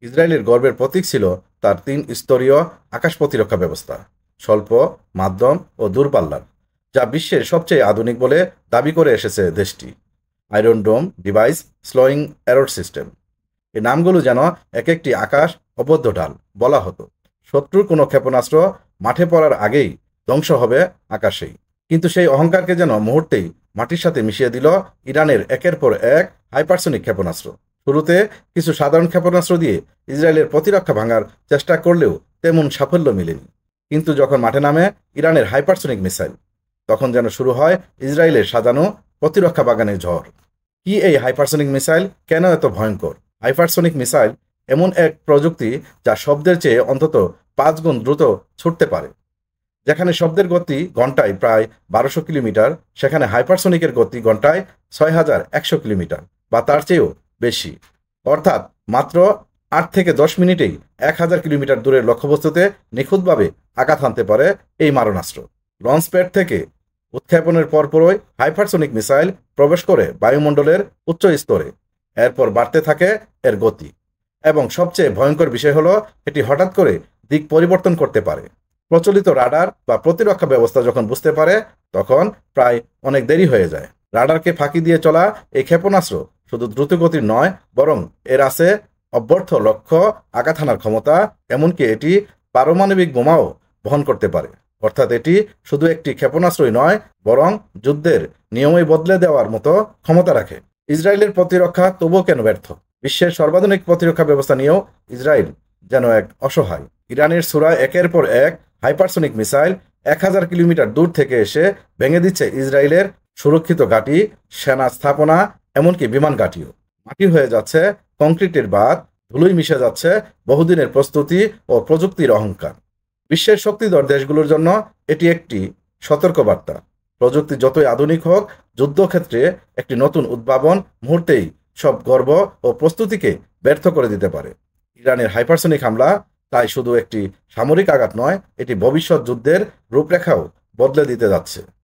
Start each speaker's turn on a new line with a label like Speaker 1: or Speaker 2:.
Speaker 1: ইসরায়েলের গর্বের প্রতীক ছিল তার 3 স্তরীয় আকাশ প্রতিরক্ষা ব্যবস্থা, স্বল্প, মাধ্যম ও দূরপাল্লার, যা বিশ্বের সবচেয়ে আধুনিক বলে দাবি করে এসেছে দেশটি। আয়রন ডোম ডিভাইস, স্লোয়িং অ্যারোড সিস্টেম, এই নামগুলো যেন এক একটি আকাশ অবদ্ধ ঢাল বলা হতো। শত্রুর কোনো ক্ষেপণাস্ত্র মাঠে পড়ার আগেই ধ্বংস হবে আকাশেই। কিন্তু সেই অহংকারকে যেন মুহূর্তেই মাটির সাথে মিশিয়ে দিল ইরানের একের পর এক হাইপারসনিক ক্ষেপণাস্ত্র। শুরুতে কিছু সাধারণ ক্ষেপণাস্ত্র দিয়ে ইসরায়েলের প্রতিরক্ষা ভাঙার চেষ্টা করলেও তেমন সাফল্য মেলেনি। কিন্তু যখন মাঠে নামে ইরানের হাইপারসনিক মিসাইল, তখন যেন শুরু হয় ইসরায়েলের সাজানো প্রতিরক্ষা বাগানের ঝড়। কি এই হাইপারসনিক মিসাইল, কেন এত ভয়ঙ্কর? হাইপারসনিক মিসাইল এমন এক প্রযুক্তি যা শব্দের চেয়ে অন্তত 5 গুণ দ্রুত ছুটতে পারে। যেখানে শব্দের গতি ঘন্টায় প্রায় 1200 কিলোমিটার, সেখানে হাইপারসনিকের গতি ঘন্টায় 6100 কিলোমিটার বা তার চেয়েও বেশি। অর্থাৎ মাত্র 8 থেকে 10 মিনিটেই 1000 কিলোমিটার দূরের লক্ষ্যবস্তুতে নিখুঁতভাবে আঘাত হানতে পারে এই মারণাস্ত্র। লঞ্চ প্যাড থেকে উৎক্ষেপণের পরপরই হাইপারসনিক মিসাইল প্রবেশ করে বায়ুমণ্ডলের উচ্চ স্তরে। এরপর বাড়তে থাকে এর গতি, এবং সবচেয়ে ভয়ঙ্কর বিষয় হলো এটি হঠাৎ করে দিক পরিবর্তন করতে পারে। প্রচলিত রাডার বা প্রতিরক্ষা ব্যবস্থা যখন বুঝতে পারে, তখন প্রায় অনেক দেরি হয়ে যায়। রাডারকে ফাঁকি দিয়ে চলা এই ক্ষেপণাস্ত্র শুধু দ্রুতগতির নয়, বরং এর আছে অব্যর্থ লক্ষ্য আঘাত হানার ক্ষমতা। এমনকি এটি পারমাণবিক বোমাও বহন করতে পারে। অর্থাৎ এটি শুধু একটি ক্ষেপণাস্ত্রই নয়, বরং যুদ্ধের নিয়মই বদলে দেওয়ার মতো ক্ষমতা রাখে। ইসরায়েলের প্রতিরক্ষা তবুও কেন ব্যর্থ? বিশ্বের সর্বাধুনিক প্রতিরক্ষা ব্যবস্থা নিয়েও ইসরায়েল যেন এক অসহায়। ইরানের সূরা একের পর এক হাইপারসনিক মিসাইল 1000 কিলোমিটার দূর থেকে এসে ভেঙে দিচ্ছে ইসরায়েলের সুরক্ষিত ঘাঁটি, সেনা স্থাপনা, এমনকি বিমান ঘাঁটিও। মাটি হয়ে যাচ্ছে কংক্রিটের বাঁধ, ধুলোয় মিশে যাচ্ছে বহুদিনের প্রস্তুতি ও প্রযুক্তির অহংকার। বিশ্বের শক্তিধর দেশগুলোর জন্য এটি একটি সতর্কবার্তা। প্রযুক্তি যতই আধুনিক হোক, যুদ্ধক্ষেত্রে একটি নতুন উদ্ভাবন মুহূর্তেই সব গর্ব ও প্রস্তুতিকে ব্যর্থ করে দিতে পারে। ইরানের হাইপারসনিক হামলা তাই শুধু একটি সামরিক আঘাত নয়, এটি ভবিষ্যৎ যুদ্ধের রূপরেখাও বদলে দিতে যাচ্ছে।